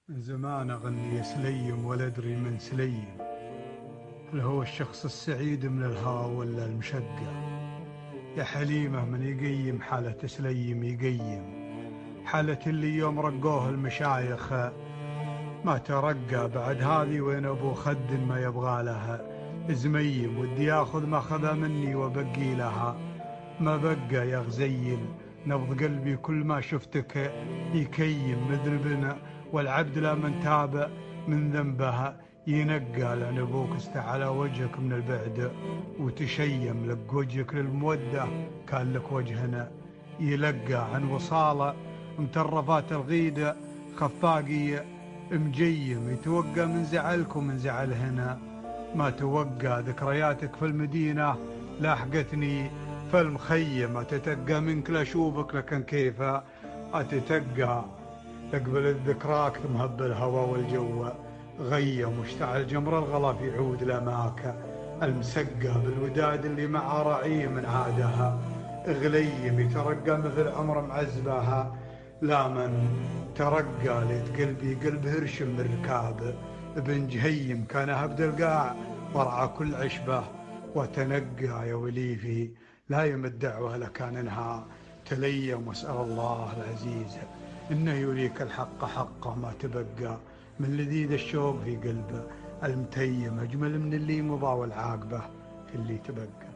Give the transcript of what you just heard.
من زمان أغني سليم ولا أدري من سليم، هل هو الشخص السعيد من الهوى ولا المشقى؟ يا حليمة من يقيم حالة سليم يقيم حالة اللي يوم رقوه المشايخ ما ترقى بعد هذه، وين أبو خد ما يبغى لها زميم، ودي ياخذ ما خذا مني وبقي لها ما بقى يا غزيل. نبض قلبي كل ما شفتك يكيم مذنبنا، والعبد لا من تاب من ذنبها ينقى، لأن أبوك استعلى وجهك من البعد وتشيم لك وجهك للمودة، كان لك وجهنا يلقى عن وصاله مترفات الغيدة خفاقي مجيم، يتوقع من زعلك ومن زعل هنا ما توقع. ذكرياتك في المدينة لاحقتني في المخيم، أتتقى منك لأشوفك لكن كيف أتتقى تقبل الذكراك مهب الهوى والجو غيم، واشتعل جمر الغلا في عود لماك المسقى بالوداد اللي مع رعيه من عادها غليم، يترقى مثل عمر معزبها لا من ترقى. ليت قلبي قلب هرشم من ركاب ابن جهيم، كان هبد القاع ورعى كل عشبه وتنقى يا وليفي لا يمد دعوه لكان انها تليم. واسأل الله العزيز إنه يريك الحق حقه ما تبقى من لذيذ الشوق في قلبه المتيم، أجمل من اللي مضى والعاقبة في اللي تبقى.